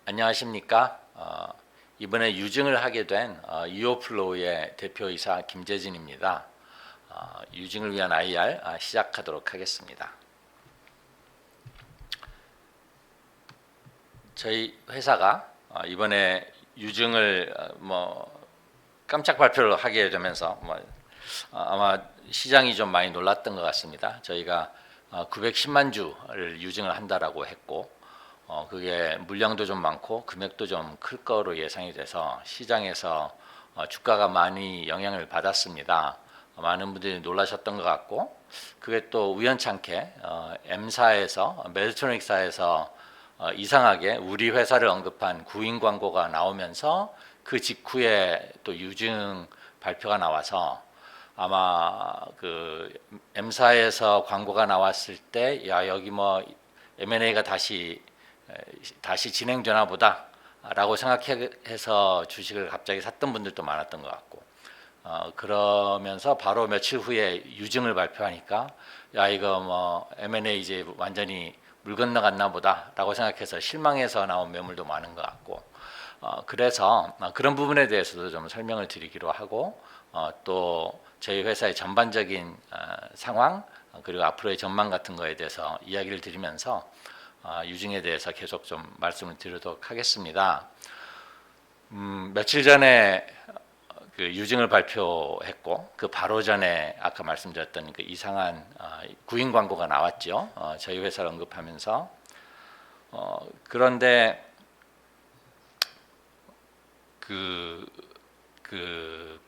안녕하십니까. 이번에 유증을 하게 된 이오플로우의 대표이사 김재진입니다. 유증을 위한 IR 시작하도록 하겠습니다. 저희 회사가 이번에 유증을 깜짝 발표를 하게 되면서 아마 시장이 좀 많이 놀랐던 것 같습니다. 저희가 910만 주를 유증을 한다라고 했고 그게 물량도 좀 많고 금액도 좀 클 거로 예상이 돼서 시장에서 주가가 많이 영향을 받았습니다. 많은 분들이 놀라셨던 것 같고 그게 또 우연찮게 M사에서 메드트로닉사에서 이상하게 우리 회사를 언급한 구인 광고가 나오면서 그 직후에 또 유증 발표가 나와서 아마 그 M사에서 광고가 나왔을 때 야 여기 뭐 M&A가 다시 진행되나 보다 라고 생각해서 주식을 갑자기 샀던 분들도 많았던 것 같고 그러면서 바로 며칠 후에 유증을 발표하니까 야 이거 뭐 M&A 이제 완전히 물 건너갔나 보다 라고 생각해서 실망해서 나온 매물도 많은 것 같고 그래서 그런 부분에 대해서도 좀 설명을 드리기로 하고 또 저희 회사의 전반적인 상황 그리고 앞으로의 전망 같은 거에 대해서 이야기를 드리면서 유증에 대해서 계속 좀 말씀을 드리도록 하겠습니다. 며칠 전에 그 유증을 발표했고 그 바로 전에 아까 말씀드렸던 그 이상한 구인 광고가 나왔죠. 저희 회사를 언급하면서 그런데 그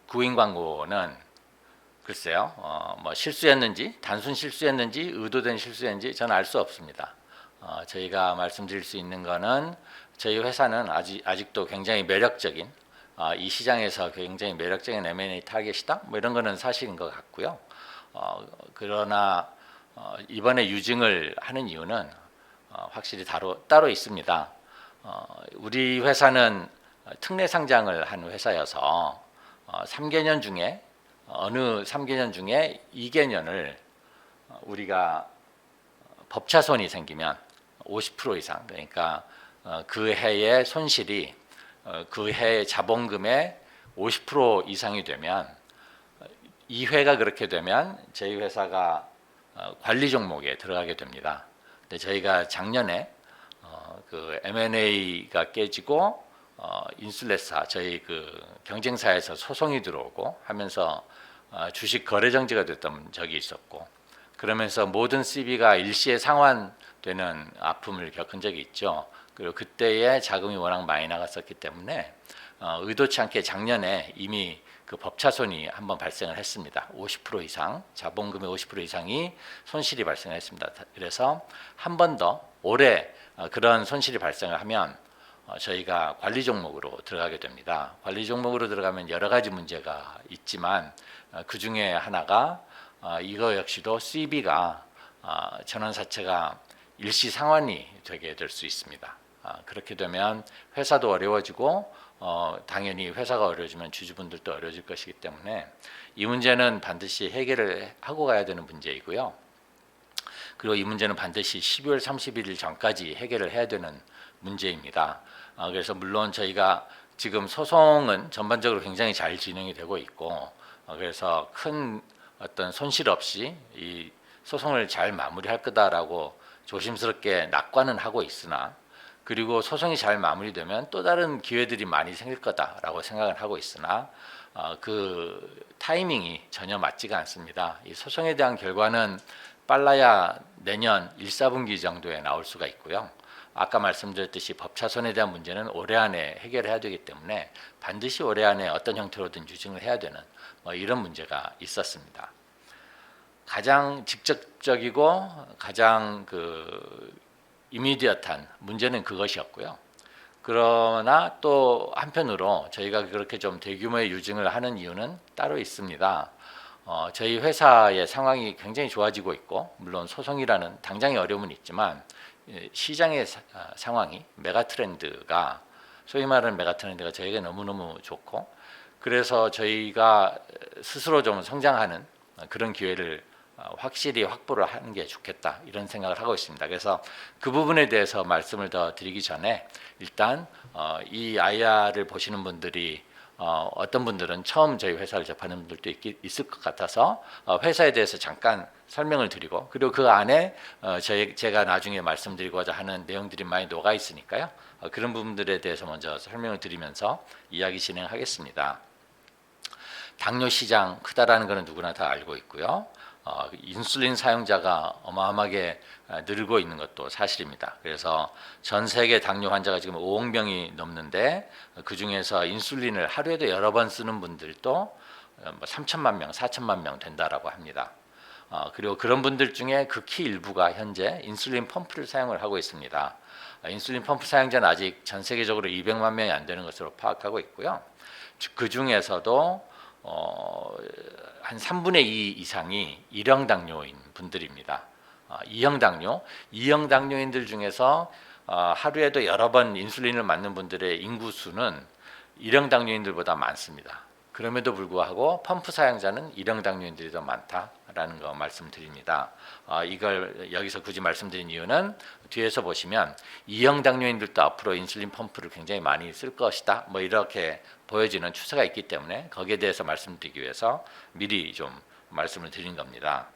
구인 광고는 글쎄요, 뭐 실수였는지 단순 실수였는지 의도된 실수였는지 저는 알 수 없습니다. 저희가 말씀드릴 수 있는 거는 저희 회사는 아직도 굉장히 매력적인 이 시장에서 굉장히 매력적인 M&A 타겟이다 뭐 이런 거는 사실인 것 같고요. 그러나 이번에 유증을 하는 이유는 확실히 따로 있습니다. 우리 회사는 특례 상장을 한 회사여서 3개년 중에 어느 3개년 중에 2개년을 우리가 법차손이 생기면 50% 이상 그러니까 그 해의 손실이 그 해의 자본금의 50% 이상이 되면 이 회가 그렇게 되면 저희 회사가 관리 종목에 들어가게 됩니다. 근데 저희가 작년에 그 M&A가 깨지고 인슐렛사 저희 그 경쟁사에서 소송이 들어오고 하면서 주식 거래 정지가 됐던 적이 있었고 그러면서 모든 CB가 일시에 상환되는 아픔을 겪은 적이 있죠. 그리고 그때의 자금이 워낙 많이 나갔었기 때문에 의도치 않게 작년에 이미 그 법차손이 한번 발생을 했습니다. 50% 이상 자본금의 50% 이상이 손실이 발생했습니다. 그래서 한 번 더 올해 그런 손실이 발생을 하면 저희가 관리 종목으로 들어가게 됩니다. 관리 종목으로 들어가면 여러 가지 문제가 있지만 그 중에 하나가 이거 역시도 CB가 전환사채가 일시 상환이 되게 될 수 있습니다. 그렇게 되면 회사도 어려워지고 당연히 회사가 어려워지면 주주분들도 어려워질 것이기 때문에 이 문제는 반드시 해결을 하고 가야 되는 문제이고요. 그리고 이 문제는 반드시 12월 31일 전까지 해결을 해야 되는 문제입니다. 그래서 물론 저희가 지금 소송은 전반적으로 굉장히 잘 진행이 되고 있고 그래서 큰 어떤 손실 없이 이 소송을 잘 마무리할 거다라고 조심스럽게 낙관은 하고 있으나 그리고 소송이 잘 마무리되면 또 다른 기회들이 많이 생길 거다라고 생각을 하고 있으나 그 타이밍이 전혀 맞지가 않습니다. 이 소송에 대한 결과는 빨라야 내년 1, 4분기 정도에 나올 수가 있고요. 아까 말씀드렸듯이 법차손에 대한 문제는 올해 안에 해결해야 되기 때문에 반드시 올해 안에 어떤 형태로든 유증을 해야 되는 이런 문제가 있었습니다. 가장 직접적이고 가장 그 이미디어트한 문제는 그것이었고요. 그러나 또 한편으로 저희가 그렇게 좀 대규모의 유증을 하는 이유는 따로 있습니다. 저희 회사의 상황이 굉장히 좋아지고 있고 물론 소송이라는 당장의 어려움은 있지만 시장의 상황이 메가트렌드가 소위 말하는 메가트렌드가 저에게 너무너무 좋고 그래서 저희가 스스로 좀 성장하는 그런 기회를 확실히 확보를 하는 게 좋겠다 이런 생각을 하고 있습니다. 그래서 그 부분에 대해서 말씀을 더 드리기 전에 일단 이 IR을 보시는 분들이 어떤 분들은 처음 저희 회사를 접하는 분들도 있을 것 같아서 회사에 대해서 잠깐 설명을 드리고 그리고 그 안에 제가 나중에 말씀드리고자 하는 내용들이 많이 녹아 있으니까요. 그런 부분들에 대해서 먼저 설명을 드리면서 이야기 진행하겠습니다. 당뇨 시장 크다라는 것은 누구나 다 알고 있고요. 인슐린 사용자가 어마어마하게 늘고 있는 것도 사실입니다. 그래서 전 세계 당뇨 환자가 지금 5억 명이 넘는데 그 중에서 인슐린을 하루에도 여러 번 쓰는 분들도 뭐 3천만 명, 4천만 명 된다라고 합니다. 그리고 그런 분들 중에 극히 일부가 현재 인슐린 펌프를 사용을 하고 있습니다. 인슐린 펌프 사용자는 아직 전 세계적으로 200만 명이 안 되는 것으로 파악하고 있고요. 그 중에서도 한 3분의 2 이상이 1형 당뇨인 분들입니다. 2형 당뇨인들 중에서 하루에도 여러 번 인슐린을 맞는 분들의 인구수는 1형 당뇨인들보다 많습니다. 그럼에도 불구하고 펌프 사용자는 1형 당뇨인들이 더 많다라는 거 말씀드립니다. 이걸 여기서 굳이 말씀드린 이유는 뒤에서 보시면 2형 당뇨인들도 앞으로 인슐린 펌프를 굉장히 많이 쓸 것이다. 뭐 이렇게 보여지는 추세가 있기 때문에 거기에 대해서 말씀드리기 위해서 미리 좀 말씀을 드린 겁니다.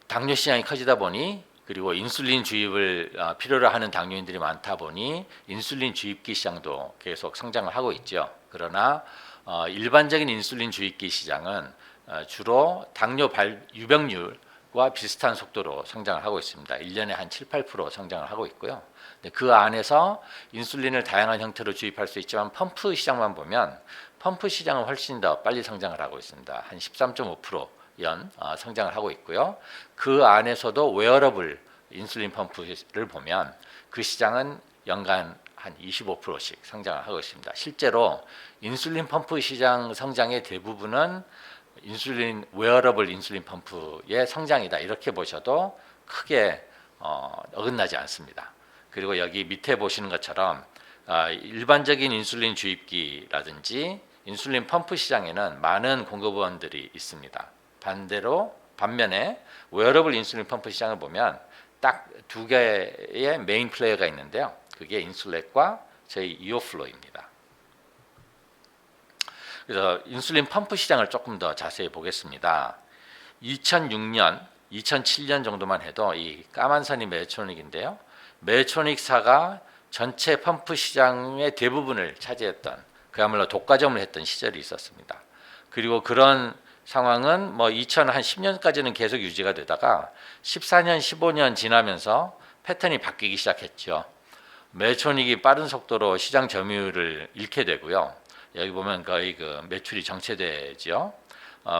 당뇨 시장이 커지다 보니 그리고 인슐린 주입을 필요로 하는 당뇨인들이 많다 보니 인슐린 주입기 시장도 계속 성장을 하고 있죠. 그러나 일반적인 인슐린 주입기 시장은 주로 당뇨 유병률과 비슷한 속도로 성장을 하고 있습니다. 1년에 한 7, 8% 성장을 하고 있고요. 그 안에서 인슐린을 다양한 형태로 주입할 수 있지만 펌프 시장만 보면 펌프 시장은 훨씬 더 빨리 성장을 하고 있습니다. 한 13.5% 연 성장을 하고 있고요. 그 안에서도 웨어러블 인슐린 펌프를 보면 그 시장은 연간 한 25%씩 성장을 하고 있습니다. 실제로 인슐린 펌프 시장 성장의 대부분은 웨어러블 인슐린 펌프의 성장이다 이렇게 보셔도 크게 어긋나지 않습니다. 그리고 여기 밑에 보시는 것처럼 일반적인 인슐린 주입기라든지 인슐린 펌프 시장에는 많은 공급원들이 있습니다. 반면에 웨어러블 인슐린 펌프 시장을 보면 딱 두 개의 메인 플레이어가 있는데요. 그게 인슐렛과 저희 이오플로입니다. 그래서 인슐린 펌프 시장을 조금 더 자세히 보겠습니다. 2006년, 2007년 정도만 해도 이 까만 선이 메트로닉인데요. 메트로닉사가 전체 펌프 시장의 대부분을 차지했던 그야말로 독과점을 했던 시절이 있었습니다. 그리고 그런 상황은 뭐 2010년까지는 계속 유지가 되다가 14년, 15년 지나면서 패턴이 바뀌기 시작했죠. 메트로닉이 빠른 속도로 시장 점유율을 잃게 되고요. 여기 보면 거의 그 매출이 정체되죠.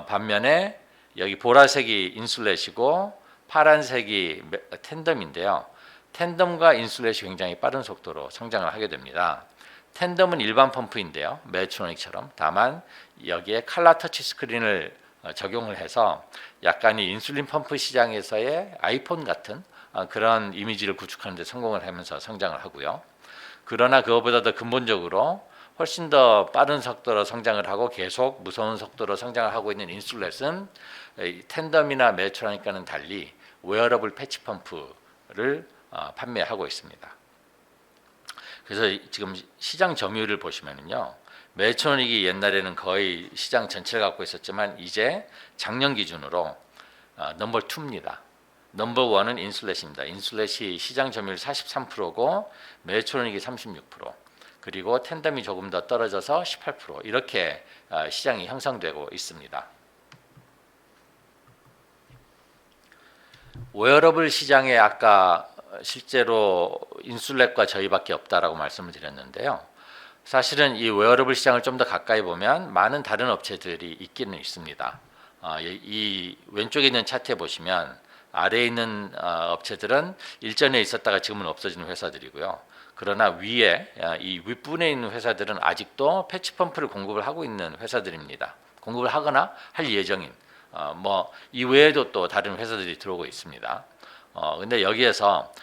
반면에 여기 보라색이 인슐렛이고 파란색이 텐덤인데요. 텐덤과 인슐렛이 굉장히 빠른 속도로 성장을 하게 됩니다. 텐덤은 일반 펌프인데요. 메트로닉처럼. 다만 여기에 칼라 터치 스크린을 적용을 해서 약간 이 인슐린 펌프 시장에서의 아이폰 같은 그런 이미지를 구축하는 데 성공을 하면서 성장을 하고요. 그러나 그것보다 더 근본적으로 훨씬 더 빠른 속도로 성장을 하고 계속 무서운 속도로 성장을 하고 있는 인슐렛은 텐덤이나 메트로닉과는 달리 웨어러블 패치 펌프를 판매하고 있습니다. 그래서 지금 시장 점유율을 보시면은요, 메트로닉이 옛날에는 거의 시장 전체를 갖고 있었지만 이제 작년 기준으로 넘버 2입니다. 넘버 1은 인슐렛입니다. 인슐렛이 시장 점유율 43%고 메트로닉이 36%, 그리고 텐덤이 조금 더 떨어져서 18% 이렇게 시장이 형성되고 있습니다. 웨어러블 시장에 아까 실제로 인슐렛과 저희밖에 없다라고 말씀을 드렸는데요. 사실은 이 웨어러블 시장을 좀 더 가까이 보면 많은 다른 업체들이 있기는 있습니다. 이 왼쪽에 있는 차트에 보시면 아래에 있는 업체들은 일전에 있었다가 지금은 없어지는 회사들이고요. 그러나 위에 이 윗부분에 있는 회사들은 아직도 패치 펌프를 공급을 하고 있는 회사들입니다. 공급을 하거나 할 예정인 뭐 이외에도 또 다른 회사들이 들어오고 있습니다. 근데 여기에서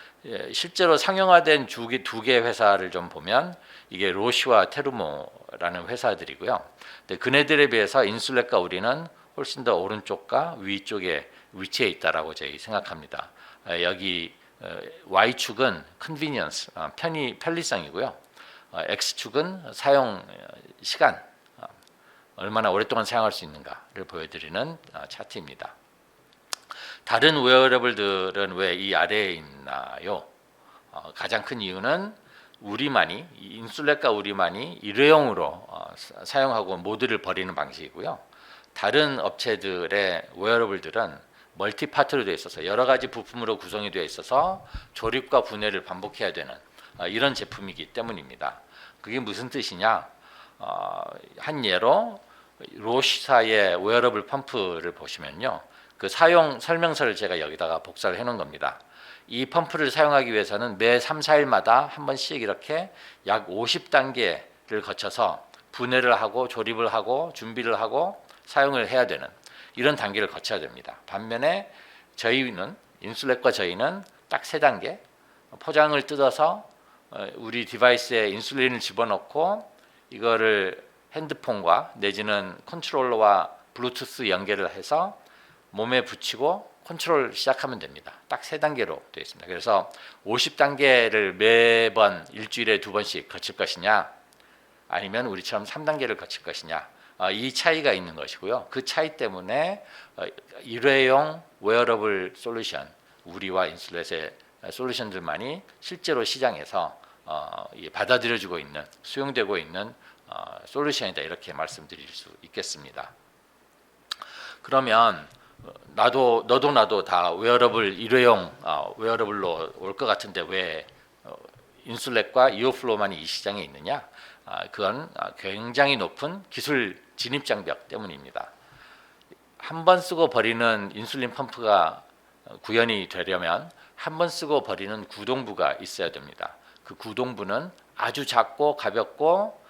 실제로 상용화된 두 개 회사를 좀 보면 이게 로시와 테르모라는 회사들이고요. 근데 그네들에 비해서 인슐렛과 우리는 훨씬 더 오른쪽과 위쪽에 위치해 있다라고 저희 생각합니다. 여기 Y축은 convenience, 편리성이고요. X축은 사용 시간, 얼마나 오랫동안 사용할 수 있는가를 보여드리는 차트입니다. 다른 웨어러블들은 왜 이 아래에 있나요? 가장 큰 이유는 우리만이, 인슐렛과 우리만이 일회용으로 사용하고 모드를 버리는 방식이고요. 다른 업체들의 웨어러블들은 멀티파트로 되어 있어서 여러 가지 부품으로 구성이 되어 있어서 조립과 분해를 반복해야 되는 이런 제품이기 때문입니다. 그게 무슨 뜻이냐? 한 예로 로시사의 웨어러블 펌프를 보시면요, 그 사용 설명서를 제가 여기다가 복사를 해놓은 겁니다. 이 펌프를 사용하기 위해서는 매 3, 4일마다 한 번씩 이렇게 약 50단계를 거쳐서 분해를 하고 조립을 하고 준비를 하고 사용을 해야 되는 이런 단계를 거쳐야 됩니다. 반면에 저희는, 인슐렛과 저희는 딱 3단계, 포장을 뜯어서 우리 디바이스에 인슐린을 집어넣고 이거를 핸드폰과 내지는 컨트롤러와 블루투스 연결을 해서 몸에 붙이고 컨트롤 시작하면 됩니다. 딱 3단계로 되어 있습니다. 그래서 50단계를 매번 일주일에 2번씩 거칠 것이냐, 아니면 우리처럼 3단계를 거칠 것이냐, 이 차이가 있는 것이고요. 그 차이 때문에 일회용 웨어러블 솔루션, 우리와 인슐렛의 솔루션들만이 실제로 시장에서 받아들여지고 있는, 수용되고 있는 솔루션이다, 이렇게 말씀드릴 수 있겠습니다. 그러면 너도 나도 다 웨어러블 일회용 웨어러블로 올 것 같은데 왜 인슐렛과 이오플로만이 이 시장에 있느냐? 그건 굉장히 높은 기술 진입 장벽 때문입니다. 한 번 쓰고 버리는 인슐린 펌프가 구현이 되려면 한 번 쓰고 버리는 구동부가 있어야 됩니다. 그 구동부는 아주 작고 가볍고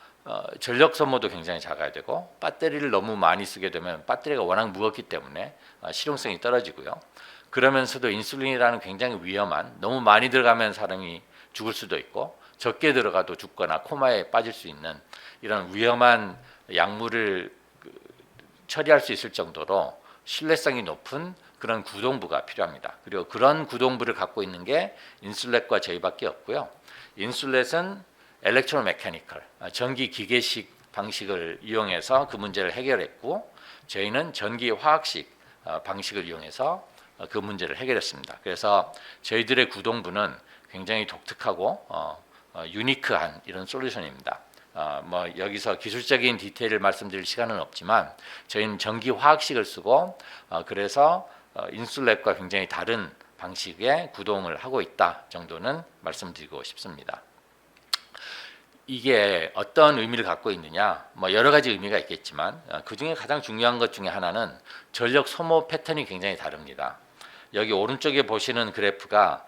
전력 소모도 굉장히 작아야 되고, 배터리를 너무 많이 쓰게 되면 배터리가 워낙 무겁기 때문에 실용성이 떨어지고요. 그러면서도 인슐린이라는 굉장히 위험한, 너무 많이 들어가면 사람이 죽을 수도 있고 적게 들어가도 죽거나 코마에 빠질 수 있는 이런 위험한 약물을 처리할 수 있을 정도로 신뢰성이 높은 그런 구동부가 필요합니다. 그리고 그런 구동부를 갖고 있는 게 인슐렛과 저희밖에 없고요. 인슐렛은 엘렉트로 메카니컬, 전기 기계식 방식을 이용해서 그 문제를 해결했고, 저희는 전기 화학식 방식을 이용해서 그 문제를 해결했습니다. 그래서 저희들의 구동부는 굉장히 독특하고 유니크한 이런 솔루션입니다. 뭐 여기서 기술적인 디테일을 말씀드릴 시간은 없지만 저희는 전기 화학식을 쓰고 그래서 인슐렛과 굉장히 다른 방식의 구동을 하고 있다 정도는 말씀드리고 싶습니다. 이게 어떤 의미를 갖고 있느냐, 뭐 여러 가지 의미가 있겠지만 그 중에 가장 중요한 것 중에 하나는 전력 소모 패턴이 굉장히 다릅니다. 여기 오른쪽에 보시는 그래프가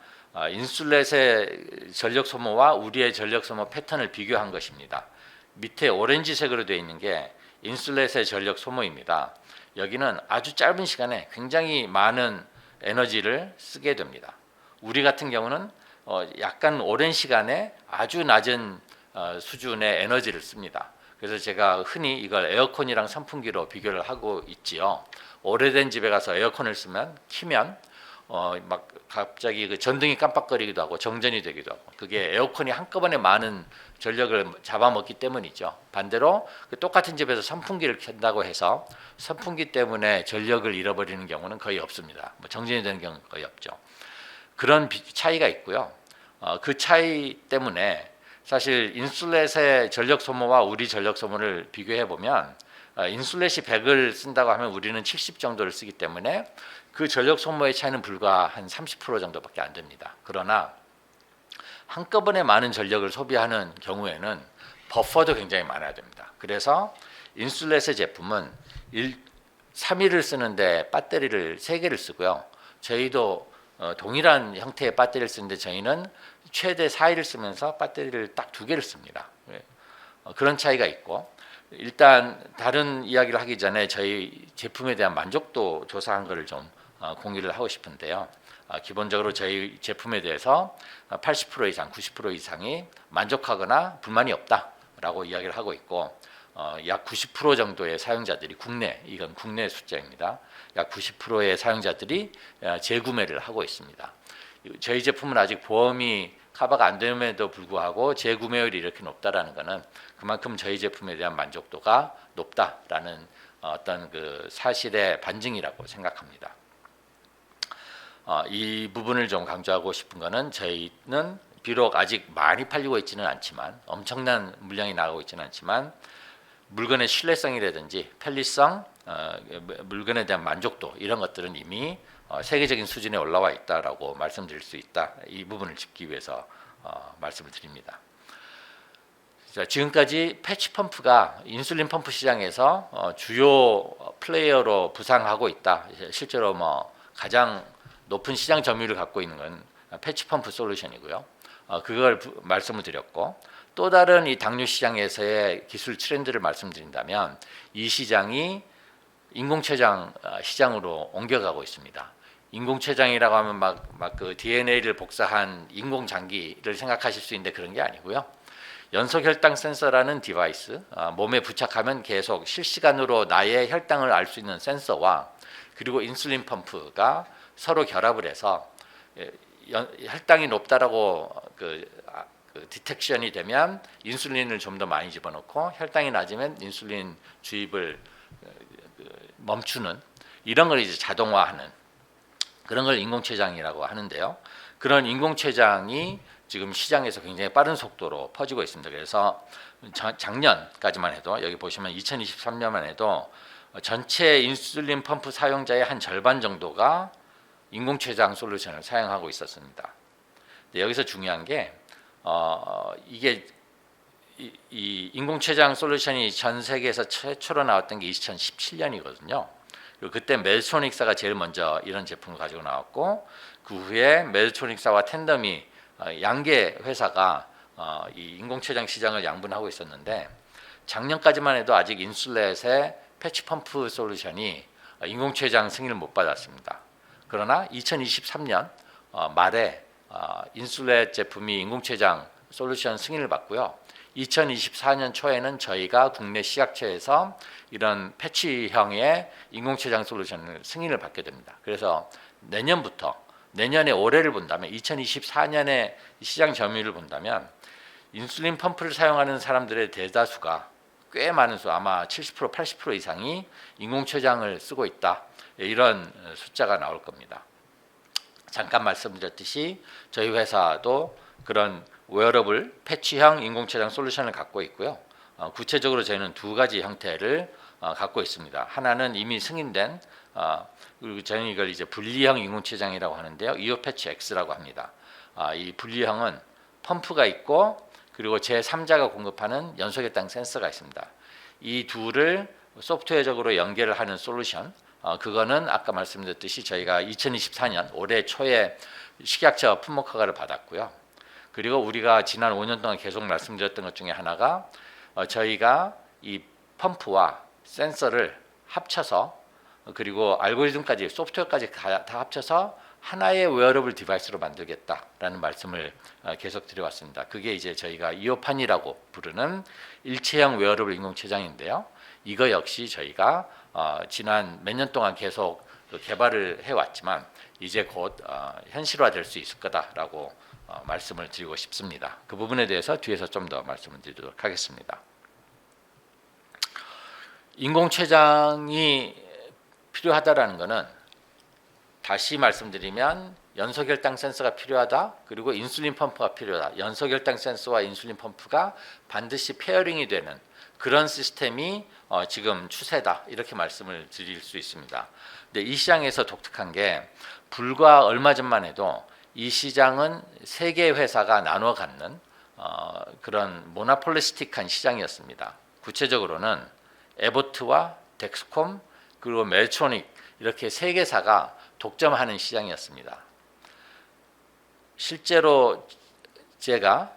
인슐렛의 전력 소모와 우리의 전력 소모 패턴을 비교한 것입니다. 밑에 오렌지색으로 되어 있는 게 인슐렛의 전력 소모입니다. 여기는 아주 짧은 시간에 굉장히 많은 에너지를 쓰게 됩니다. 우리 같은 경우는 약간 오랜 시간에 아주 낮은 수준의 에너지를 씁니다. 그래서 제가 흔히 이걸 에어컨이랑 선풍기로 비교를 하고 있지요. 오래된 집에 가서 에어컨을 쓰면 키면 막 갑자기 그 전등이 깜빡거리기도 하고 정전이 되기도 하고, 그게 에어컨이 한꺼번에 많은 전력을 잡아먹기 때문이죠. 반대로 그 똑같은 집에서 선풍기를 켠다고 해서 선풍기 때문에 전력을 잃어버리는 경우는 거의 없습니다. 뭐 정전이 되는 경우는 거의 없죠. 그런 차이가 있고요. 그 차이 때문에 사실 인슐렛의 전력 소모와 우리 전력 소모를 비교해 보면 인슐렛이 100을 쓴다고 하면 우리는 70 정도를 쓰기 때문에 그 전력 소모의 차이는 불과 한 30% 정도밖에 안 됩니다. 그러나 한꺼번에 많은 전력을 소비하는 경우에는 버퍼도 굉장히 많아야 됩니다. 그래서 인슐렛의 제품은 3일을 쓰는데 배터리를 3개를 쓰고요. 저희도 동일한 형태의 배터리를 쓰는데 저희는 최대 4일을 쓰면서 배터리를 딱 2개를 씁니다. 그런 차이가 있고, 일단 다른 이야기를 하기 전에 저희 제품에 대한 만족도 조사한 것을 좀 공유를 하고 싶은데요. 기본적으로 저희 제품에 대해서 80% 이상, 90% 이상이 만족하거나 불만이 없다라고 이야기를 하고 있고, 약 90% 정도의 사용자들이 이건 국내 숫자입니다. 약 90%의 사용자들이 재구매를 하고 있습니다. 저희 제품은 아직 보험이 커버가 안 됨에도 불구하고 재구매율이 이렇게 높다라는 것은 그만큼 저희 제품에 대한 만족도가 높다라는 어떤 그 사실의 반증이라고 생각합니다. 이 부분을 좀 강조하고 싶은 것은 저희는 비록 아직 많이 팔리고 있지는 않지만 엄청난 물량이 나가고 있지는 않지만 물건의 신뢰성이라든지 편리성, 물건에 대한 만족도 이런 것들은 이미 세계적인 수준에 올라와 있다라고 말씀드릴 수 있다. 이 부분을 짚기 위해서 말씀을 드립니다. 자, 지금까지 패치 펌프가 인슐린 펌프 시장에서 주요 플레이어로 부상하고 있다. 실제로 뭐 가장 높은 시장 점유율을 갖고 있는 건 패치 펌프 솔루션이고요. 그걸 말씀을 드렸고 또 다른 이 당뇨 시장에서의 기술 트렌드를 말씀드린다면 이 시장이 인공췌장 시장으로 옮겨가고 있습니다. 인공췌장이라고 하면 막 그 DNA를 복사한 인공장기를 생각하실 수 있는데 그런 게 아니고요. 연소혈당 센서라는 디바이스, 몸에 부착하면 계속 실시간으로 나의 혈당을 알 수 있는 센서와 그리고 인슐린 펌프가 서로 결합을 해서 혈당이 높다라고 그 디텍션이 되면 인슐린을 좀 더 많이 집어넣고 혈당이 낮으면 인슐린 주입을 멈추는 이런 걸 이제 자동화하는 그런 걸 인공췌장이라고 하는데요. 그런 인공췌장이 지금 시장에서 굉장히 빠른 속도로 퍼지고 있습니다. 그래서 작년까지만 해도 여기 보시면 2023년만 해도 전체 인슐린 펌프 사용자의 한 절반 정도가 인공췌장 솔루션을 사용하고 있었습니다. 여기서 중요한 게 이게 이 인공췌장 솔루션이 전 세계에서 최초로 나왔던 게 2017년이거든요. 그리고 그때 멜트로닉사가 제일 먼저 이런 제품을 가지고 나왔고 그 후에 멜트로닉사와 텐덤이 양계 회사가 이 인공췌장 시장을 양분하고 있었는데 작년까지만 해도 아직 인슐렛의 패치 펌프 솔루션이 인공췌장 승인을 못 받았습니다. 그러나 2023년 말에 인슐렛 제품이 인공췌장 솔루션 승인을 받고요. 2024년 초에는 저희가 국내 시약처에서 이런 패치형의 인공췌장 솔루션을 승인을 받게 됩니다. 그래서 내년의 올해를 본다면 2024년의 시장 점유율을 본다면 인슐린 펌프를 사용하는 사람들의 대다수가 꽤 많은 수 아마 70% 80% 이상이 인공췌장을 쓰고 있다. 이런 숫자가 나올 겁니다. 잠깐 말씀드렸듯이 저희 회사도 그런 웨어러블 패치형 인공췌장 솔루션을 갖고 있고요. 구체적으로 저희는 두 가지 형태를 갖고 있습니다. 하나는 이미 승인된 그리고 저희는 이걸 이제 분리형 인공췌장이라고 하는데요. 이오패치 X라고 합니다. 이 분리형은 펌프가 있고 그리고 제3자가 공급하는 연소혈당 센서가 있습니다. 이 둘을 소프트웨어적으로 연결을 하는 솔루션 그거는 아까 말씀드렸듯이 저희가 2024년 올해 초에 식약처 품목 허가를 받았고요. 그리고 우리가 지난 5년 동안 계속 말씀드렸던 것 중에 하나가 저희가 이 펌프와 센서를 합쳐서 그리고 알고리즘까지 소프트웨어까지 다 합쳐서 하나의 웨어러블 디바이스로 만들겠다라는 말씀을 계속 드려왔습니다. 그게 이제 저희가 이오판이라고 부르는 일체형 웨어러블 인공췌장인데요. 이거 역시 저희가 지난 몇 년 동안 계속 개발을 해왔지만 이제 곧 현실화될 수 있을 거다라고 말씀을 드리고 싶습니다. 그 부분에 대해서 뒤에서 좀 더 말씀을 드리도록 하겠습니다. 인공췌장이 필요하다라는 것은 다시 말씀드리면 연소혈당 센서가 필요하다. 그리고 인슐린 펌프가 필요하다. 연소혈당 센서와 인슐린 펌프가 반드시 페어링이 되는 그런 시스템이 지금 추세다. 이렇게 말씀을 드릴 수 있습니다. 근데 이 시장에서 독특한 게 불과 얼마 전만 해도 이 시장은 세 개의 회사가 나눠 갖는 그런 모나폴리스틱한 시장이었습니다. 구체적으로는 에보트와 덱스콤 그리고 멜트로닉 이렇게 세 개사가 독점하는 시장이었습니다. 실제로 제가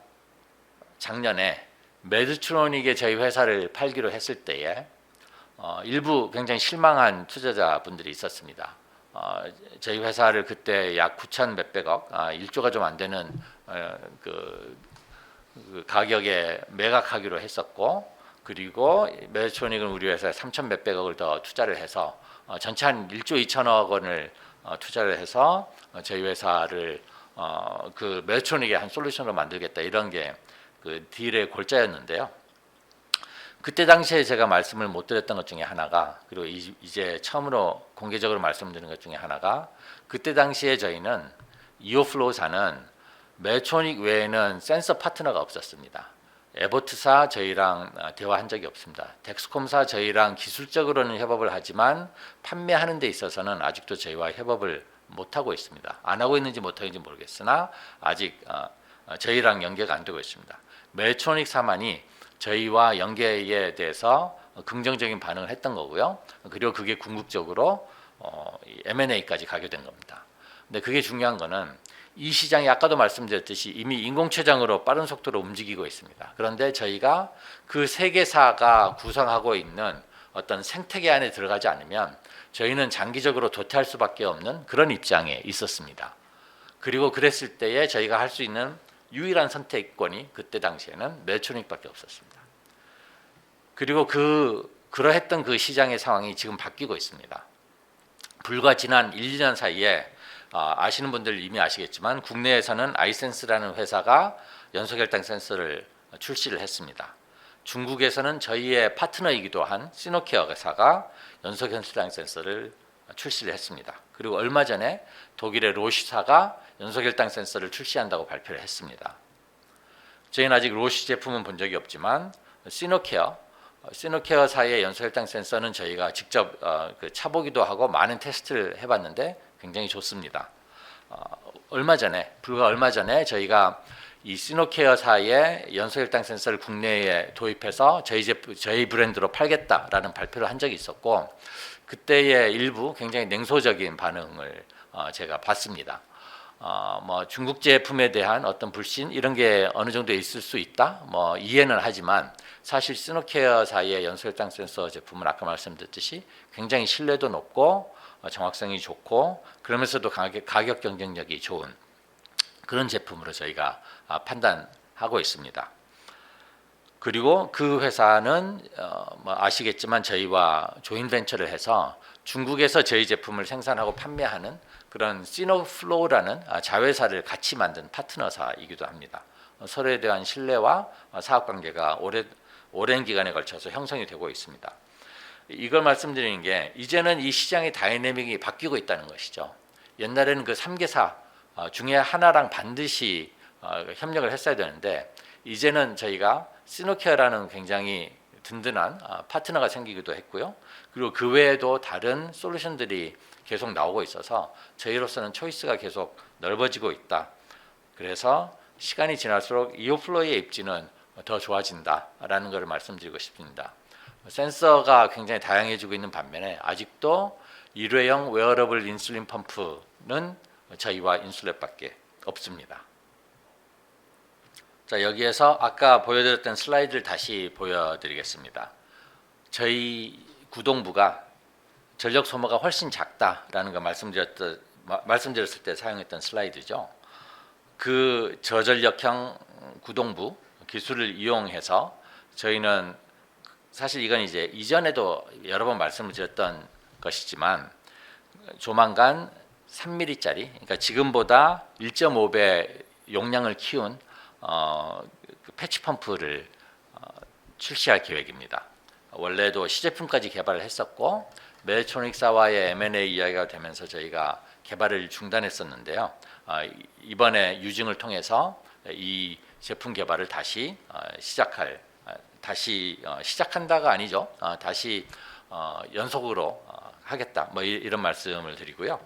작년에 메드트로닉에 저희 회사를 팔기로 했을 때에 일부 굉장히 실망한 투자자분들이 있었습니다. 저희 회사를 그때 약 9천 몇백억, 1조가 좀 안 되는 그 가격에 매각하기로 했었고 그리고 메디트로닉은 우리 회사에 3천 몇백억을 더 투자를 해서 전체 한 1조 2천억 원을 투자를 해서 저희 회사를 그 메디트로닉의 한 솔루션으로 만들겠다, 이런 게 그 딜의 골자였는데요. 그때 당시에 제가 말씀을 못 드렸던 것 중에 하나가, 그리고 이제 처음으로 공개적으로 말씀드리는 것 중에 하나가, 그때 당시에 저희는 이오플로우사는 메디트로닉 외에는 센서 파트너가 없었습니다. 에버트사 저희랑 대화한 적이 없습니다. 덱스콤사 저희랑 기술적으로는 협업을 하지만 판매하는 데 있어서는 아직도 저희와 협업을 못하고 있습니다. 안 하고 있는지 못하는지 모르겠으나 아직 저희랑 연계가 안 되고 있습니다. 메디트로닉사만이 저희와 연계에 대해서 긍정적인 반응을 했던 거고요. 그리고 그게 궁극적으로 M&A까지 가게 된 겁니다. 근데 그게 중요한 거는 이 시장이 아까도 말씀드렸듯이 이미 인공췌장으로 빠른 속도로 움직이고 있습니다. 그런데 저희가 그 세계사가 구성하고 있는 어떤 생태계 안에 들어가지 않으면 저희는 장기적으로 도태할 수밖에 없는 그런 입장에 있었습니다. 그리고 그랬을 때에 저희가 할 수 있는 유일한 선택권이 그때 당시에는 메디트로닉밖에 없었습니다. 그리고 그러했던 그 시장의 상황이 지금 바뀌고 있습니다. 불과 지난 1, 2년 사이에 아시는 분들 이미 아시겠지만 국내에서는 아이센스라는 회사가 연소결당 센서를 출시를 했습니다. 중국에서는 저희의 파트너이기도 한 시노케어 회사가 연소결당 센서를 출시를 했습니다. 그리고 얼마 전에 독일의 로시사가 연소결당 센서를 출시한다고 발표를 했습니다. 저희는 아직 로시 제품은 본 적이 없지만 시노케어사의 연소혈당 센서는 저희가 직접 차보기도 하고 많은 테스트를 해봤는데 굉장히 좋습니다. 불과 얼마 전에 저희가 이 시노케어사의 연소혈당 센서를 국내에 도입해서 저희 브랜드로 팔겠다라는 발표를 한 적이 있었고, 그때의 일부 굉장히 냉소적인 반응을 제가 봤습니다. 뭐 중국 제품에 대한 어떤 불신 이런 게 어느 정도 있을 수 있다, 뭐 이해는 하지만 사실 시노케어사의 연소혈당 센서 제품은 아까 말씀드렸듯이 굉장히 신뢰도 높고 정확성이 좋고 그러면서도 가격 경쟁력이 좋은 그런 제품으로 저희가 판단하고 있습니다. 그리고 그 회사는 뭐 아시겠지만 저희와 조인벤처를 해서 중국에서 저희 제품을 생산하고 판매하는 그런 시노플로우라는 자회사를 같이 만든 파트너사이기도 합니다. 서로에 대한 신뢰와 사업관계가 오랜 기간에 걸쳐서 형성이 되고 있습니다. 이걸 말씀드리는 게 이제는 이 시장의 다이내믹이 바뀌고 있다는 것이죠. 옛날에는 그 3개사 중에 하나랑 반드시 협력을 했어야 되는데 이제는 저희가 시노케어라는 굉장히 든든한 파트너가 생기기도 했고요. 그리고 그 외에도 다른 솔루션들이 계속 나오고 있어서 저희로서는 초이스가 계속 넓어지고 있다. 그래서 시간이 지날수록 이오플로이의 입지는 더 좋아진다라는 것을 말씀드리고 싶습니다. 센서가 굉장히 다양해지고 있는 반면에 아직도 일회용 웨어러블 인슐린 펌프는 저희와 인슐렛밖에 없습니다. 자, 여기에서 아까 보여드렸던 슬라이드를 다시 보여드리겠습니다. 저희 구동부가 전력 소모가 훨씬 작다라는 거 말씀드렸을 때 사용했던 슬라이드죠. 그 저전력형 구동부 기술을 이용해서 저희는 사실 이건 이제 이전에도 여러 번 말씀을 드렸던 것이지만 조만간 3mm짜리, 그러니까 지금보다 1.5배 용량을 키운 그 패치 펌프를 출시할 계획입니다. 원래도 시제품까지 개발을 했었고 메디트로닉사와의 M&A 이야기가 되면서 저희가 개발을 중단했었는데요. 이번에 유증을 통해서 이 제품 개발을 다시 시작한다가 아니죠. 다시 연속으로 하겠다. 뭐 이런 말씀을 드리고요.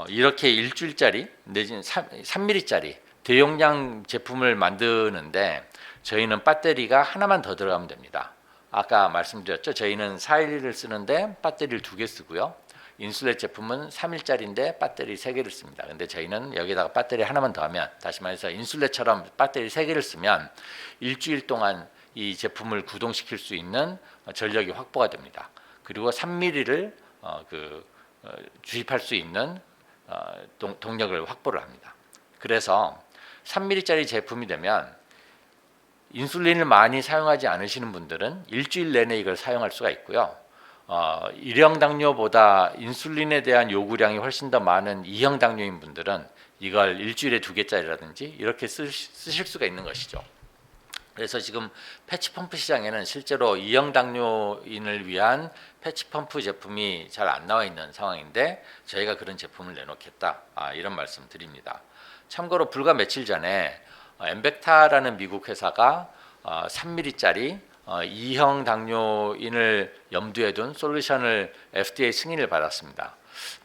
이렇게 일주일짜리 내지는 3mm짜리 대용량 제품을 만드는데 저희는 배터리가 하나만 더 들어가면 됩니다. 아까 말씀드렸죠. 저희는 4일을 쓰는데 배터리를 2개 쓰고요. 인슐렛 제품은 3일짜리인데 배터리 3개를 씁니다. 근데 저희는 여기다가 배터리 하나만 더 하면, 다시 말해서 인슐렛처럼 배터리 3개를 쓰면 일주일 동안 이 제품을 구동시킬 수 있는 전력이 확보가 됩니다. 그리고 3mm를 주입할 수 있는 동력을 확보를 합니다. 그래서 3mm짜리 제품이 되면 인슐린을 많이 사용하지 않으시는 분들은 일주일 내내 이걸 사용할 수가 있고요. 1형 당뇨보다 인슐린에 대한 요구량이 훨씬 더 많은 2형 당뇨인 분들은 이걸 일주일에 2개짜리라든지 이렇게 쓰실 수가 있는 것이죠. 그래서 지금 패치펌프 시장에는 실제로 2형 당뇨인을 위한 패치펌프 제품이 잘 안 나와 있는 상황인데 저희가 그런 제품을 내놓겠다, 이런 말씀 드립니다. 참고로 불과 며칠 전에 엠벡타라는 미국 회사가 3mm짜리 2형 당뇨인을 염두에 둔 솔루션을 FDA 승인을 받았습니다.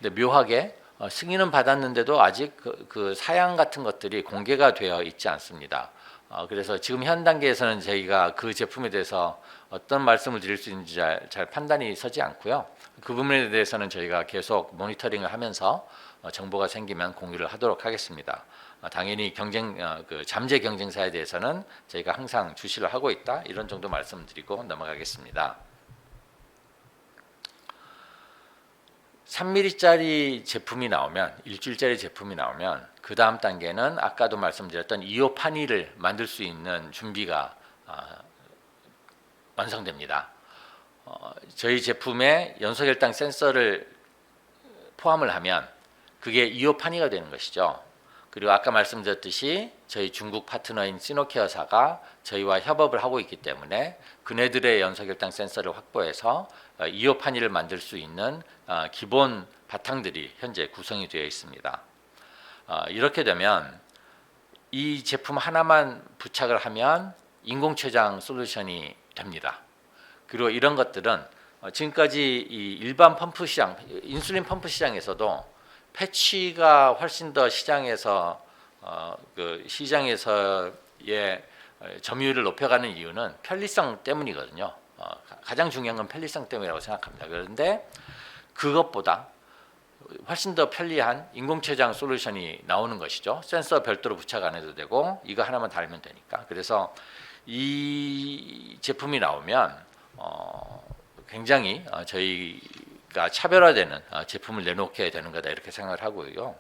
근데 묘하게 승인은 받았는데도 아직 그 사양 같은 것들이 공개가 되어 있지 않습니다. 그래서 지금 현 단계에서는 저희가 그 제품에 대해서 어떤 말씀을 드릴 수 있는지 잘 판단이 서지 않고요. 그 부분에 대해서는 저희가 계속 모니터링을 하면서 정보가 생기면 공유를 하도록 하겠습니다. 당연히 그 잠재 경쟁사에 대해서는 저희가 항상 주시를 하고 있다, 이런 정도 말씀드리고 넘어가겠습니다. 3mm짜리 제품이 나오면, 일주일짜리 제품이 나오면 그 다음 단계는 아까도 말씀드렸던 이오파니를 만들 수 있는 준비가 완성됩니다. 저희 제품에 연소혈당 센서를 포함을 하면 그게 이오파니가 되는 것이죠. 그리고 아까 말씀드렸듯이 저희 중국 파트너인 시노케어사가 저희와 협업을 하고 있기 때문에 그네들의 연소혈당 센서를 확보해서 이오파니를 만들 수 있는 기본 바탕들이 현재 구성이 되어 있습니다. 이렇게 되면 이 제품 하나만 부착을 하면 인공췌장 솔루션이 됩니다. 그리고 이런 것들은 지금까지 이 일반 펌프 시장, 인슐린 펌프 시장에서도 패치가 훨씬 더 시장에서의 점유율을 높여가는 이유는 편리성 때문이거든요. 가장 중요한 건 편리성 때문이라고 생각합니다. 그런데 그것보다 훨씬 더 편리한 인공췌장 솔루션이 나오는 것이죠. 센서 별도로 부착 안 해도 되고 이거 하나만 달면 되니까. 그래서 이 제품이 나오면 굉장히 저희가 차별화되는 제품을 내놓게 되는 거다, 이렇게 생각을 하고요.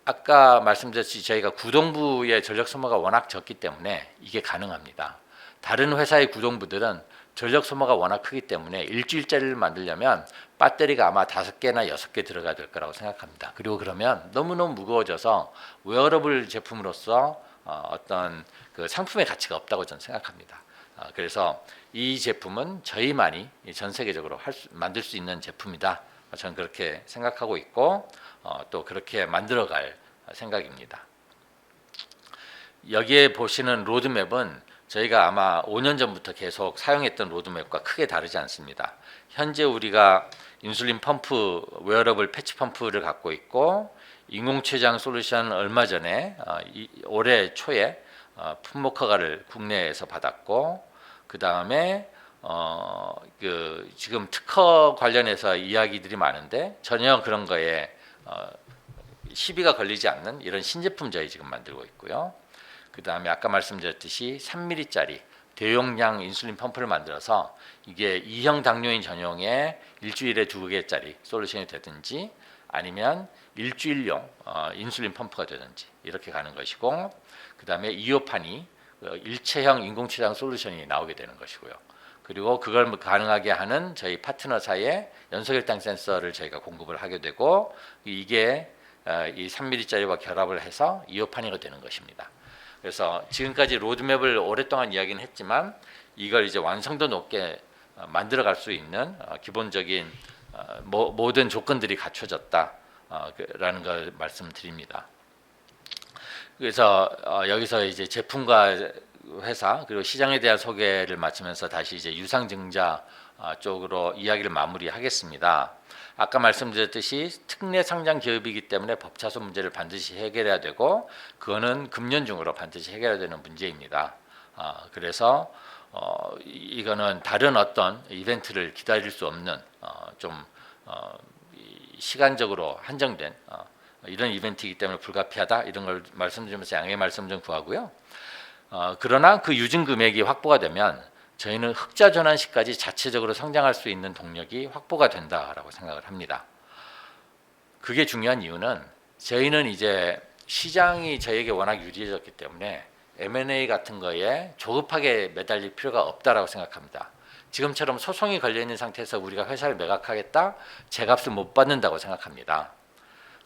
아까 말씀드렸듯이 저희가 구동부의 전력 소모가 워낙 적기 때문에 이게 가능합니다. 다른 회사의 구동부들은 전력 소모가 워낙 크기 때문에 일주일짜리를 만들려면 배터리가 아마 5개나 6개 들어가야 될 거라고 생각합니다. 그리고 그러면 너무너무 무거워져서 웨어러블 제품으로서 어떤 그 상품의 가치가 없다고 저는 생각합니다. 그래서 이 제품은 저희만이 전 세계적으로 만들 수 있는 제품이다, 저는 그렇게 생각하고 있고 또 그렇게 만들어갈 생각입니다. 여기에 보시는 로드맵은 저희가 아마 5년 전부터 계속 사용했던 로드맵과 크게 다르지 않습니다. 현재 우리가 인슐린 펌프, 웨어러블 패치 펌프를 갖고 있고 인공췌장 솔루션 얼마 전에 올해 초에 품목 허가를 국내에서 받았고, 그 다음에 지금 특허 관련해서 이야기들이 많은데 전혀 그런 거에 시비가 걸리지 않는 이런 신제품 저희 지금 만들고 있고요. 그 다음에 아까 말씀드렸듯이 3mm짜리 대용량 인슐린 펌프를 만들어서 이게 2형 당뇨인 전용의 일주일에 2개짜리 솔루션이 되든지 아니면 일주일용 인슐린 펌프가 되든지 이렇게 가는 것이고, 그 다음에 이오판이 일체형 인공췌장 솔루션이 나오게 되는 것이고요. 그리고 그걸 가능하게 하는 저희 파트너사의 연소혈당 센서를 저희가 공급을 하게 되고, 이게 이 3mm짜리와 결합을 해서 이오파니가 되는 것입니다. 그래서 지금까지 로드맵을 오랫동안 이야기는 했지만 이걸 이제 완성도 높게 만들어갈 수 있는 기본적인 모든 조건들이 갖춰졌다라는 걸 말씀드립니다. 그래서 여기서 이제 제품과 회사 그리고 시장에 대한 소개를 마치면서 다시 이제 유상증자 쪽으로 이야기를 마무리하겠습니다. 아까 말씀드렸듯이 특례 상장 기업이기 때문에 법차소 문제를 반드시 해결해야 되고 그거는 금년 중으로 반드시 해결해야 되는 문제입니다. 그래서 이거는 다른 어떤 이벤트를 기다릴 수 없는 시간적으로 한정된 이런 이벤트이기 때문에 불가피하다, 이런 걸 말씀드리면서 양해 말씀 좀 구하고요. 그러나 그 유증 금액이 확보가 되면 저희는 흑자 전환 시까지 자체적으로 성장할 수 있는 동력이 확보가 된다라고 생각을 합니다. 그게 중요한 이유는 저희는 이제 시장이 저희에게 워낙 유리해졌기 때문에 M&A 같은 거에 조급하게 매달릴 필요가 없다라고 생각합니다. 지금처럼 소송이 걸려 있는 상태에서 우리가 회사를 매각하겠다, 제값을 못 받는다고 생각합니다.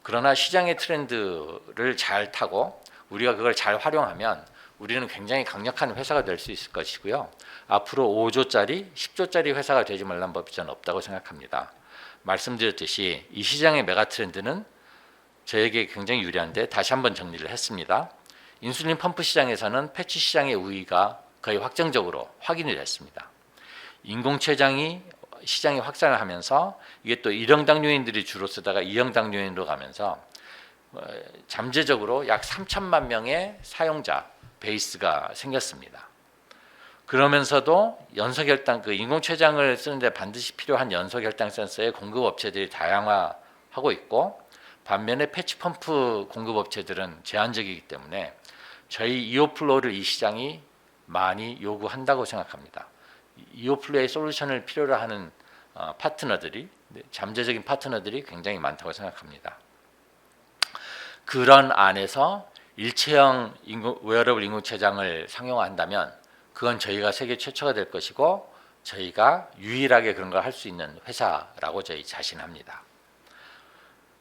그러나 시장의 트렌드를 잘 타고 우리가 그걸 잘 활용하면 우리는 굉장히 강력한 회사가 될 수 있을 것이고요. 앞으로 5조짜리, 10조짜리 회사가 되지 말란 법이 저는 없다고 생각합니다. 말씀드렸듯이 이 시장의 메가 트렌드는 저에게 굉장히 유리한데 다시 한번 정리를 했습니다. 인슐린 펌프 시장에서는 패치 시장의 우위가 거의 확정적으로 확인이 됐습니다. 인공췌장이 시장이 확산을 하면서 이게 또 1형 당뇨인들이 주로 쓰다가 2형 당뇨인으로 가면서 잠재적으로 약 3천만 명의 사용자 베이스가 생겼습니다. 그러면서도 연소결당 그 인공췌장을 쓰는데 반드시 필요한 연소결당 센서의 공급 업체들이 다양화하고 있고 반면에 패치 펌프 공급 업체들은 제한적이기 때문에 저희 이오플로우를 이 시장이 많이 요구한다고 생각합니다. 이오플로우의 솔루션을 필요로 하는 파트너들이 잠재적인 파트너들이 굉장히 많다고 생각합니다. 그런 안에서 일체형 웨어러블 인공췌장을 상용화한다면 그건 저희가 세계 최초가 될 것이고 저희가 유일하게 그런 걸 할 수 있는 회사라고 저희 자신합니다.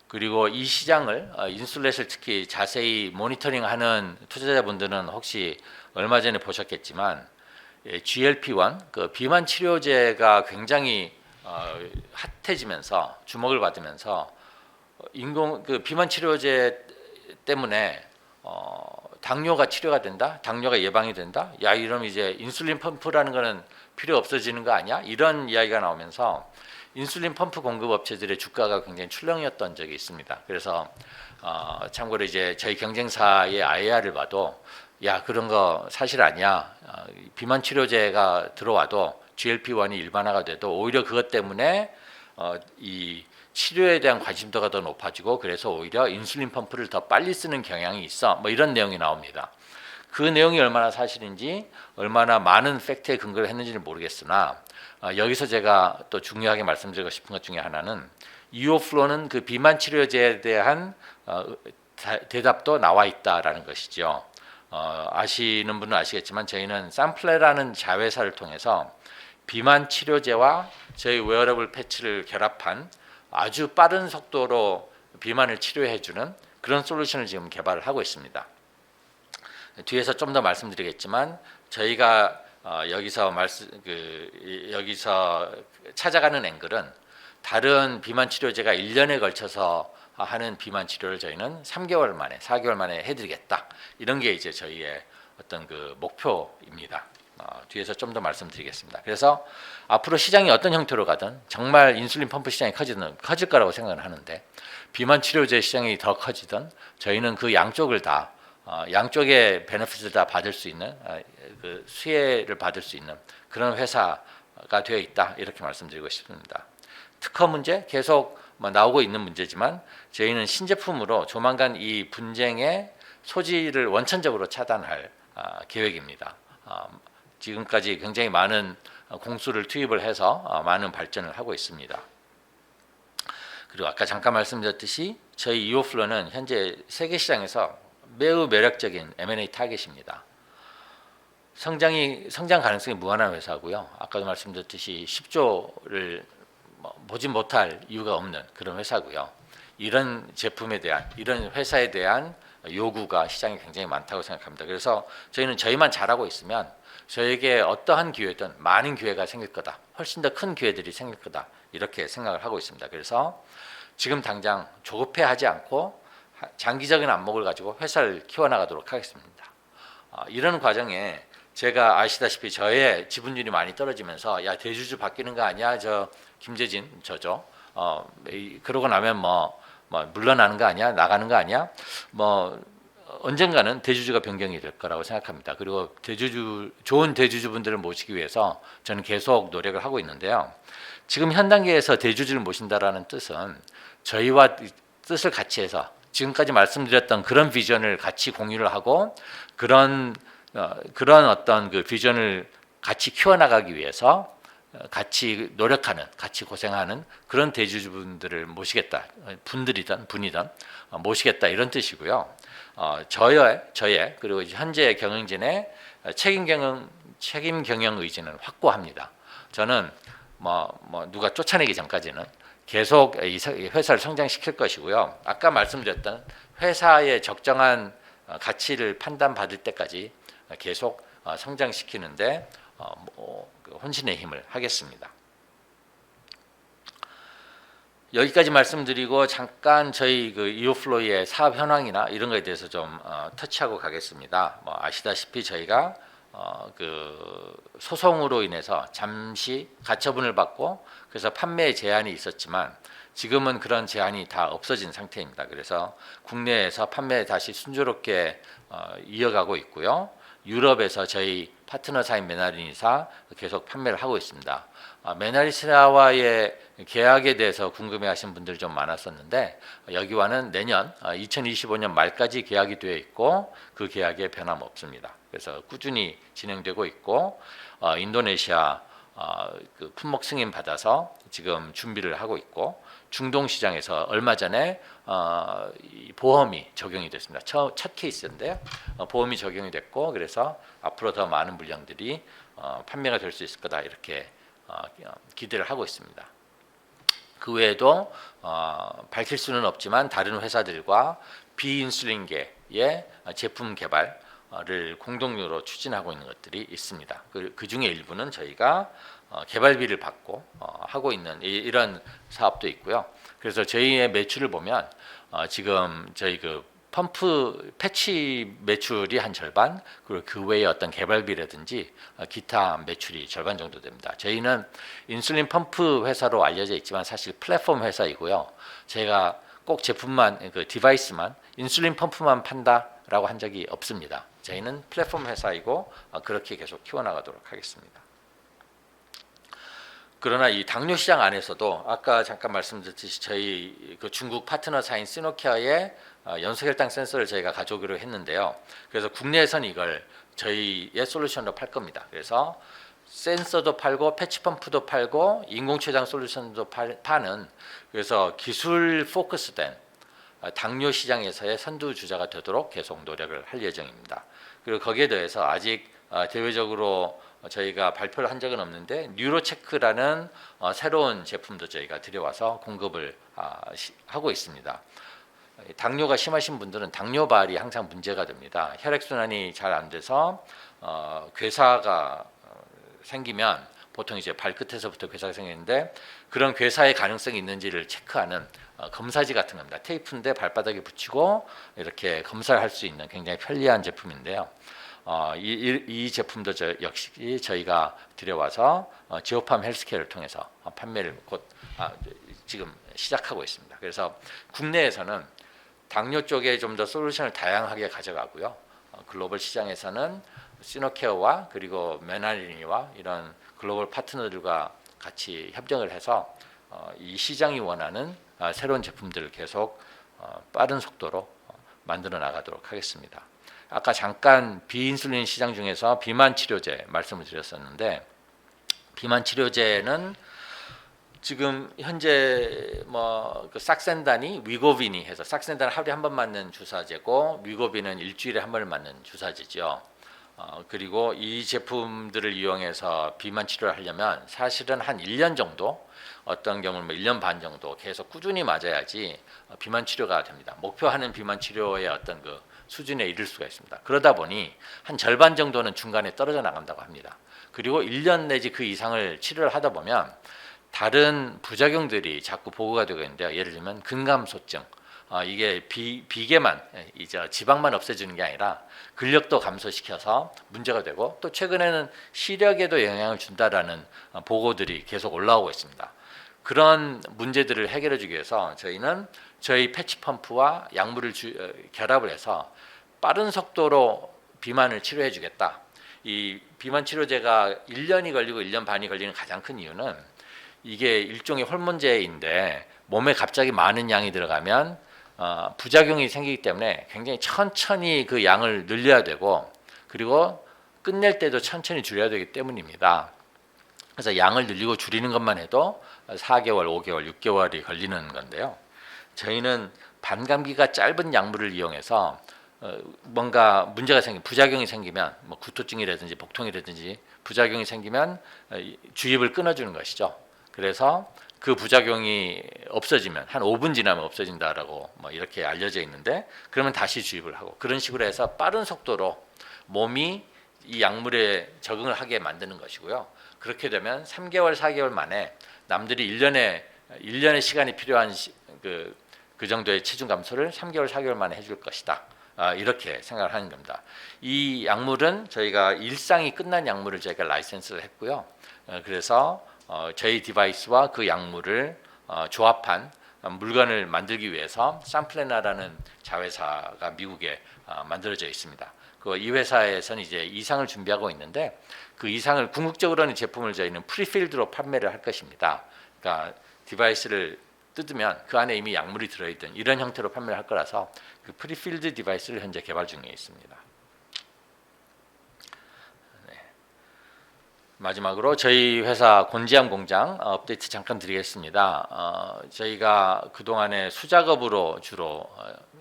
그리고 이 시장을 인슐렛을 특히 자세히 모니터링하는 투자자분들은 혹시 얼마 전에 보셨겠지만 GLP-1 그 비만 치료제가 굉장히 핫해지면서 주목을 받으면서 그 비만 치료제 때문에 당뇨가 치료가 된다, 당뇨가 예방이 된다. 야 이러면 이제 인슐린 펌프라는 거는 필요 없어지는 거 아니야? 이런 이야기가 나오면서 인슐린 펌프 공급 업체들의 주가가 굉장히 출렁이었던 적이 있습니다. 그래서 참고로 이제 저희 경쟁사의 IR을 봐도 야 그런 거 사실 아니야. 비만 치료제가 들어와도 GLP-1이 일반화가 돼도 오히려 그것 때문에 이 치료에 대한 관심도가 더 높아지고 그래서 오히려 인슐린 펌프를 더 빨리 쓰는 경향이 있어. 뭐 이런 내용이 나옵니다. 그 내용이 얼마나 사실인지 얼마나 많은 팩트에 근거를 했는지는 모르겠으나 여기서 제가 또 중요하게 말씀드리고 싶은 것 중에 하나는 이오플로는 그 비만 치료제에 대한 대답도 나와 있다라는 것이죠. 아시는 분은 아시겠지만 저희는 삼플레라는 자회사를 통해서 비만 치료제와 저희 웨어러블 패치를 결합한 아주 빠른 속도로 비만을 치료해주는 그런 솔루션을 지금 개발을 하고 있습니다. 뒤에서 좀 더 말씀드리겠지만 저희가 여기서 찾아가는 앵글은 다른 비만 치료제가 1년에 걸쳐서 하는 비만 치료를 저희는 3개월 만에, 4개월 만에 해드리겠다. 이런 게 이제 저희의 어떤 그 목표입니다. 뒤에서 좀 더 말씀드리겠습니다. 그래서 앞으로 시장이 어떤 형태로 가든 정말 인슐린 펌프 시장이 커질 거라고 생각을 하는데 비만 치료제 시장이 더 커지든 저희는 그 양쪽을 다 양쪽의 베네핏을 다 받을 수 있는 그 수혜를 받을 수 있는 그런 회사가 되어 있다 이렇게 말씀드리고 싶습니다. 특허 문제 계속 나오고 있는 문제지만 저희는 신제품으로 조만간 이 분쟁의 소지를 원천적으로 차단할 계획입니다. 지금까지 굉장히 많은 공수를 투입을 해서 많은 발전을 하고 있습니다. 그리고 아까 잠깐 말씀드렸듯이 저희 이오플로는 현재 세계 시장에서 매우 매력적인 M&A 타겟입니다. 성장 가능성이 무한한 회사고요. 아까도 말씀드렸듯이 10조를 보지 못할 이유가 없는 그런 회사고요. 이런 제품에 대한 이런 회사에 대한 요구가 시장에 굉장히 많다고 생각합니다. 그래서 저희는 저희만 잘하고 있으면 저에게 어떠한 기회든 많은 기회가 생길 거다. 훨씬 더 큰 기회들이 생길 거다. 이렇게 생각을 하고 있습니다. 그래서 지금 당장 조급해하지 않고 장기적인 안목을 가지고 회사를 키워나가도록 하겠습니다. 이런 과정에 제가 아시다시피 저의 지분율이 많이 떨어지면서 야 대주주 바뀌는 거 아니야? 저 김재진 저죠. 그러고 나면 뭐 물러나는 거 아니야? 나가는 거 아니야? 언젠가는 대주주가 변경이 될 거라고 생각합니다. 그리고 좋은 대주주분들을 모시기 위해서 저는 계속 노력을 하고 있는데요. 지금 현 단계에서 대주주를 모신다라는 뜻은 저희와 뜻을 같이 해서 지금까지 말씀드렸던 그런 비전을 같이 공유를 하고 그런 어떤 그 비전을 같이 키워나가기 위해서 같이 노력하는, 같이 고생하는 그런 대주주분들을 모시겠다, 분이든 모시겠다 이런 뜻이고요. 저의 그리고 현재 경영진의 책임 경영 의지는 확고합니다. 저는 누가 쫓아내기 전까지는 계속 이 회사를 성장시킬 것이고요. 아까 말씀드렸던 회사의 적정한 가치를 판단받을 때까지 계속 성장시키는데 혼신의 힘을 하겠습니다. 여기까지 말씀드리고 잠깐 저희 이오플로이의 사업 현황이나 이런 거에 대해서 좀 터치하고 가겠습니다. 아시다시피 저희가 소송으로 인해서 잠시 가처분을 받고 그래서 판매에 제한이 있었지만 지금은 그런 제한이 다 없어진 상태입니다. 그래서 국내에서 판매 다시 순조롭게 이어가고 있고요. 유럽에서 저희 파트너사인 메나리니사 계속 판매를 하고 있습니다. 메나리니사와의 계약에 대해서 궁금해하신 분들 좀 많았었는데 여기와는 내년 2025년 말까지 계약이 되어 있고 그 계약에 변함없습니다. 그래서 꾸준히 진행되고 있고 인도네시아 품목 승인 받아서 지금 준비를 하고 있고 중동 시장에서 얼마 전에 보험이 적용이 됐습니다. 첫 케이스인데요. 보험이 적용이 됐고 그래서 앞으로 더 많은 물량들이 판매가 될 수 있을 거다 이렇게 기대를 하고 있습니다. 그 외에도 밝힐 수는 없지만 다른 회사들과 비인슐린계의 제품 개발을 공동으로 추진하고 있는 것들이 있습니다. 그 중에 일부는 저희가 개발비를 받고 하고 있는 이런 사업도 있고요. 그래서 저희의 매출을 보면 지금 저희 펌프 패치 매출이 한 절반, 그리고 그 외에 어떤 개발비라든지 기타 매출이 절반 정도 됩니다. 저희는 인슐린 펌프 회사로 알려져 있지만 사실 플랫폼 회사이고요. 제가 꼭 제품만 디바이스만 인슐린 펌프만 판다라고 한 적이 없습니다. 저희는 플랫폼 회사이고 그렇게 계속 키워나가도록 하겠습니다. 그러나 이 당뇨 시장 안에서도 아까 잠깐 말씀드렸듯이 저희 중국 파트너사인 시노케어의 연소혈당 센서를 저희가 가져오기로 했는데요. 그래서 국내에서는 이걸 저희의 솔루션으로 팔 겁니다. 그래서 센서도 팔고 패치펌프도 팔고 인공췌장 솔루션도 파는 그래서 기술 포커스된 당뇨 시장에서의 선두주자가 되도록 계속 노력을 할 예정입니다. 그리고 거기에 대해서 아직 대외적으로 저희가 발표를 한 적은 없는데 뉴로체크라는 새로운 제품도 저희가 들여와서 공급을 하고 있습니다. 당뇨가 심하신 분들은 당뇨발이 항상 문제가 됩니다. 혈액순환이 잘 안 돼서 괴사가 생기면 보통 이제 발끝에서부터 괴사가 생기는데 그런 괴사의 가능성이 있는지를 체크하는 검사지 같은 겁니다. 테이프인데 발바닥에 붙이고 이렇게 검사를 할 수 있는 굉장히 편리한 제품인데요. 이 제품도 역시 저희가 들여와서 지오팜 헬스케어를 통해서 판매를 곧 지금 시작하고 있습니다. 그래서 국내에서는 당뇨 쪽에 좀 더 솔루션을 다양하게 가져가고요. 글로벌 시장에서는 시노케어와 그리고 메나리니와 이런 글로벌 파트너들과 같이 협정을 해서 이 시장이 원하는 새로운 제품들을 계속 빠른 속도로 만들어 나가도록 하겠습니다. 아까 잠깐 비인슐린 시장 중에서 비만 치료제 말씀을 드렸었는데 비만 치료제는 지금 현재 삭센단이 위고빈이 해서 삭센단은 하루에 한 번 맞는 주사제고 위고빈은 일주일에 한 번을 맞는 주사제죠. 그리고 이 제품들을 이용해서 비만 치료를 하려면 사실은 한 1년 정도 어떤 경우는 1년 반 정도 계속 꾸준히 맞아야지 비만 치료가 됩니다. 목표하는 비만 치료의 어떤 수준에 이를 수가 있습니다. 그러다 보니 한 절반 정도는 중간에 떨어져 나간다고 합니다. 그리고 1년 내지 그 이상을 치료를 하다 보면 다른 부작용들이 자꾸 보고가 되고 있는데요. 예를 들면 근감소증, 이게 비계만 이제 지방만 없애주는 게 아니라 근력도 감소시켜서 문제가 되고 또 최근에는 시력에도 영향을 준다라는 보고들이 계속 올라오고 있습니다. 그런 문제들을 해결해 주기 위해서 저희는 저희 패치펌프와 약물을 결합을 해서 빠른 속도로 비만을 치료해 주겠다. 이 비만 치료제가 1년이 걸리고 1년 반이 걸리는 가장 큰 이유는 이게 일종의 호르몬제인데 몸에 갑자기 많은 양이 들어가면 부작용이 생기기 때문에 굉장히 천천히 그 양을 늘려야 되고 그리고 끝낼 때도 천천히 줄여야 되기 때문입니다. 그래서 양을 늘리고 줄이는 것만 해도 4개월, 5개월, 6개월이 걸리는 건데요. 저희는 반감기가 짧은 약물을 이용해서 뭔가 문제가 부작용이 생기면 뭐 구토증이라든지 복통이라든지 부작용이 생기면 주입을 끊어주는 것이죠. 그래서 그 부작용이 없어지면 한 5분 지나면 없어진다라고 뭐 이렇게 알려져 있는데, 그러면 다시 주입을 하고, 그런 식으로 해서 빠른 속도로 몸이 이 약물에 적응을 하게 만드는 것이고요. 그렇게 되면 3개월, 4개월 만에 남들이 1년의 시간이 필요한 그 정도의 체중 감소를 3개월, 4개월 만에 해줄 것이다. 이렇게 생각을 하는 겁니다. 이 약물은 저희가 일상이 끝난 약물을 저희가 라이센스를 했고요. 그래서 저희 디바이스와 그 약물을 조합한 물건을 만들기 위해서 삼플레나라는 자회사가 미국에 만들어져 있습니다. 이 회사에서는 이제 이상을 준비하고 있는데, 그 이상을 궁극적으로는 제품을 저희는 프리필드로 판매를 할 것입니다. 그러니까 디바이스를 뜯으면 그 안에 이미 약물이 들어있던 이런 형태로 판매를 할 거라서 그 프리필드 디바이스를 현재 개발 중에 있습니다. 네. 마지막으로 저희 회사 곤지암 공장 업데이트 잠깐 드리겠습니다. 저희가 그동안에 수작업으로 주로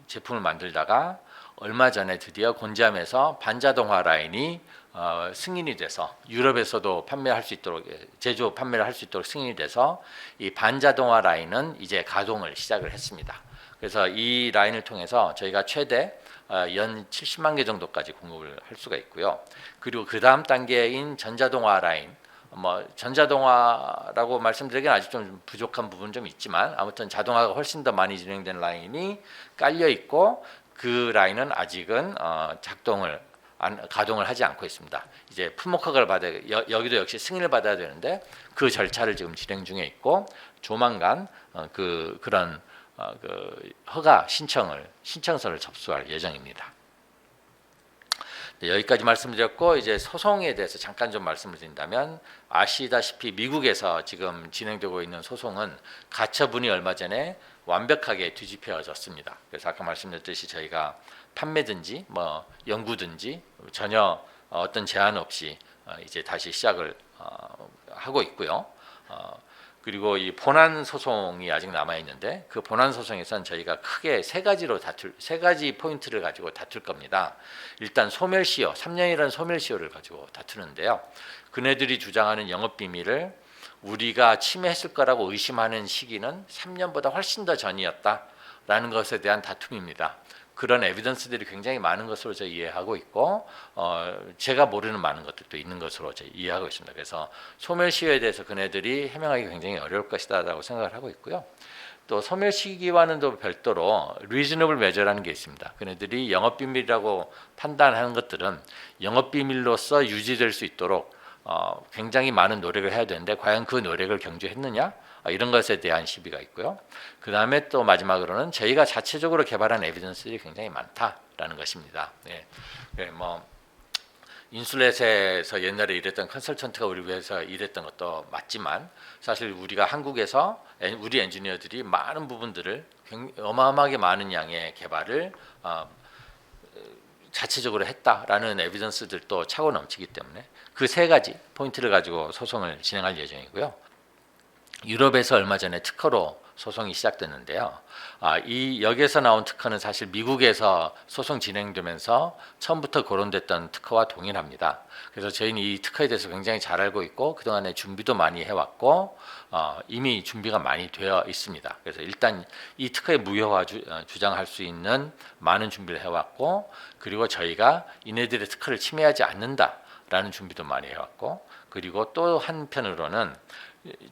제품을 만들다가 얼마 전에 드디어 곤지암에서 반자동화 라인이 승인이 돼서 유럽에서도 판매할 수 있도록, 제조 판매를 할 수 있도록 승인이 돼서 이 반자동화 라인은 이제 가동을 시작을 했습니다. 그래서 이 라인을 통해서 저희가 최대 연 70만 개 정도까지 공급을 할 수가 있고요. 그리고 그 다음 단계인 전자동화 라인, 뭐 전자동화라고 말씀드리기는 아직 좀 부족한 부분 좀 있지만, 아무튼 자동화가 훨씬 더 많이 진행된 라인이 깔려 있고, 그 라인은 아직은 가동을 하지 않고 있습니다. 이제 풀목허가를 받아야, 여기도 역시 승인을 받아야 되는데 그 절차를 지금 진행 중에 있고, 조만간 그런 허가 신청서를 접수할 예정입니다. 네, 여기까지 말씀드렸고, 이제 소송에 대해서 잠깐 좀 말씀을 드린다면, 아시다시피 미국에서 지금 진행되고 있는 소송은 가처분이 얼마 전에 완벽하게 뒤집혀졌습니다. 그래서 아까 말씀드렸듯이 저희가 판매든지 뭐 연구든지 전혀 어떤 제한 없이 이제 다시 시작을 하고 있고요. 그리고 이 본안 소송이 아직 남아 있는데, 그 본안 소송에선 저희가 크게 세 가지 포인트를 가지고 다툴 겁니다. 일단 소멸시효, 3년이라는 소멸시효를 가지고 다투는데요. 그네들이 주장하는 영업 비밀을 우리가 침해했을 거라고 의심하는 시기는 3년보다 훨씬 더 전이었다라는 것에 대한 다툼입니다. 그런 에비던스들이 굉장히 많은 것으로 저희 이해하고 있고, 제가 모르는 많은 것들도 있는 것으로 저희 이해하고 있습니다. 그래서 소멸시효에 대해서 그네들이 해명하기 굉장히 어려울 것이다라고 생각을 하고 있고요. 또 소멸시기와는 또 별도로 리즈너블 메저라는 게 있습니다. 그네들이 영업비밀이라고 판단하는 것들은 영업비밀로서 유지될 수 있도록 굉장히 많은 노력을 해야 되는데, 과연 그 노력을 경주했느냐, 이런 것에 대한 시비가 있고요. 그 다음에 또 마지막으로는 저희가 자체적으로 개발한 에비던스들이 굉장히 많다라는 것입니다. 네. 뭐 인슐렛에서 옛날에 일했던 컨설턴트가 우리 회사에서 일했던 것도 맞지만, 사실 우리가 한국에서 우리 엔지니어들이 많은 부분들을 어마어마하게 많은 양의 개발을 자체적으로 했다라는 에비던스들도 차고 넘치기 때문에 그 세 가지 포인트를 가지고 소송을 진행할 예정이고요. 유럽에서 얼마 전에 특허로 소송이 시작됐는데요. 여기에서 나온 특허는 사실 미국에서 소송 진행되면서 처음부터 거론됐던 특허와 동일합니다. 그래서 저희는 이 특허에 대해서 굉장히 잘 알고 있고, 그동안에 준비도 많이 해왔고, 이미 준비가 많이 되어 있습니다. 그래서 일단 이 특허의 무효화 주장할 수 있는 많은 준비를 해왔고, 그리고 저희가 이네들의 특허를 침해하지 않는다라는 준비도 많이 해왔고, 그리고 또 한편으로는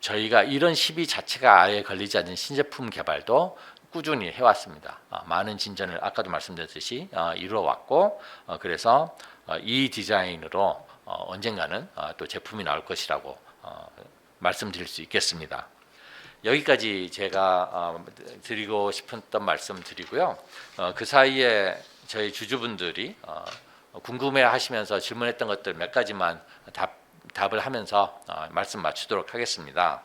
저희가 이런 시비 자체가 아예 걸리지 않는 신제품 개발도 꾸준히 해왔습니다. 많은 진전을 아까도 말씀드렸듯이 이루어왔고, 그래서 이 디자인으로 언젠가는 또 제품이 나올 것이라고 말씀드릴 수 있겠습니다. 여기까지 제가 드리고 싶었던 말씀 드리고요. 그 사이에 저희 주주분들이 궁금해하시면서 질문했던 것들 몇 가지만 답을 하면서 말씀 마치도록 하겠습니다.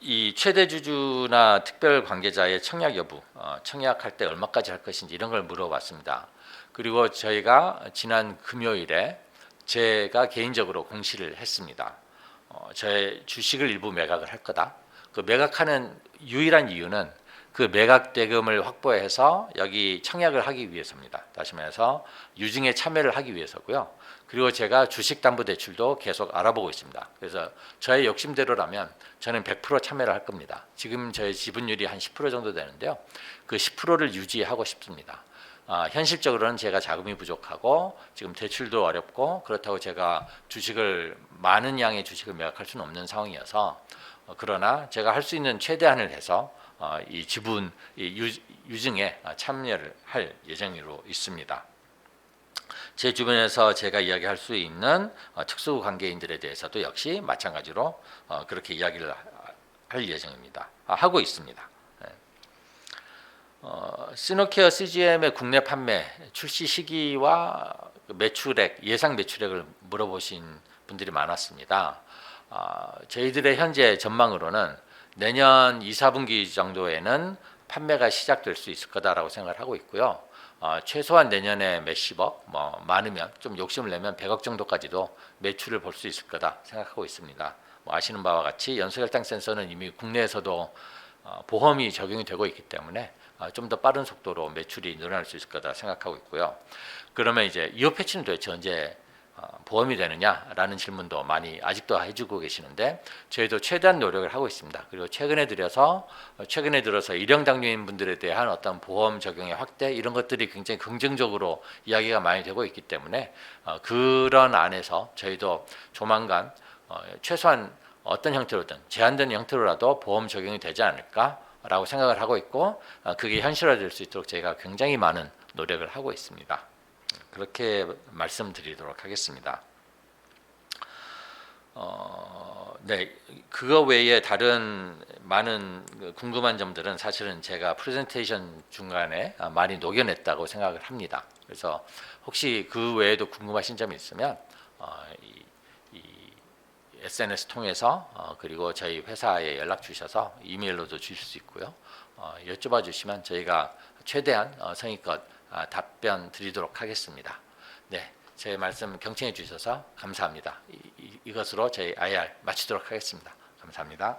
이 최대 주주나 특별 관계자의 청약 여부, 청약할 때 얼마까지 할 것인지 이런 걸 물어봤습니다. 그리고 저희가 지난 금요일에 제가 개인적으로 공시를 했습니다. 저의 주식을 일부 매각을 할 거다. 그 매각하는 유일한 이유는 그 매각 대금을 확보해서 여기 청약을 하기 위해서입니다. 다시 말해서 유증에 참여를 하기 위해서고요. 그리고 제가 주식담보대출도 계속 알아보고 있습니다. 그래서 저의 욕심대로라면 저는 100% 참여를 할 겁니다. 지금 저의 지분율이 한 10% 정도 되는데요. 그 10%를 유지하고 싶습니다. 현실적으로는 제가 자금이 부족하고 지금 대출도 어렵고 그렇다고 제가 주식을 많은 양의 주식을 매각할 수는 없는 상황이어서 그러나 제가 할 수 있는 최대한을 해서 이 지분 유증에 참여를 할 예정으로 있습니다. 제 주변에서 제가 이야기할 수 있는 특수 관계인들에 대해서도 역시 마찬가지로 그렇게 이야기를 할 예정입니다. 하고 있습니다. 시노케어 CGM의 국내 판매 출시 시기와 매출액 예상 매출액을 물어보신 분들이 많았습니다. 저희들의 현재 전망으로는 내년 2, 4분기 정도에는 판매가 시작될 수 있을 거다라고 생각을 하고 있고요. 최소한 내년에 몇십억, 많으면 좀 욕심을 내면 100억 정도까지도 매출을 볼 수 있을 거다 생각하고 있습니다. 아시는 바와 같이 연소혈당 센서는 이미 국내에서도 보험이 적용이 되고 있기 때문에 좀 더 빠른 속도로 매출이 늘어날 수 있을 거다 생각하고 있고요. 그러면 이제 이어 패치는 도대체 언제 보험이 되느냐라는 질문도 많이 아직도 해주고 계시는데 저희도 최대한 노력을 하고 있습니다. 그리고 최근에 들어서 일형 당뇨인 분들에 대한 어떤 보험 적용의 확대 이런 것들이 굉장히 긍정적으로 이야기가 많이 되고 있기 때문에 그런 안에서 저희도 조만간 최소한 어떤 형태로든 제한된 형태로라도 보험 적용이 되지 않을까라고 생각을 하고 있고 그게 현실화될 수 있도록 저희가 굉장히 많은 노력을 하고 있습니다. 그렇게 말씀드리도록 하겠습니다. 네, 그거 외에 다른 많은 궁금한 점들은 사실은 제가 프레젠테이션 중간에 많이 녹여냈다고 생각을 합니다. 그래서 혹시 그 외에도 궁금하신 점이 있으면 이 SNS 통해서 그리고 저희 회사에 연락 주셔서 이메일로도 주실 수 있고요. 여쭤봐 주시면 저희가 최대한 성의껏 답변 드리도록 하겠습니다. 네, 제 말씀 경청해 주셔서 감사합니다. 이것으로 저희 IR 마치도록 하겠습니다. 감사합니다.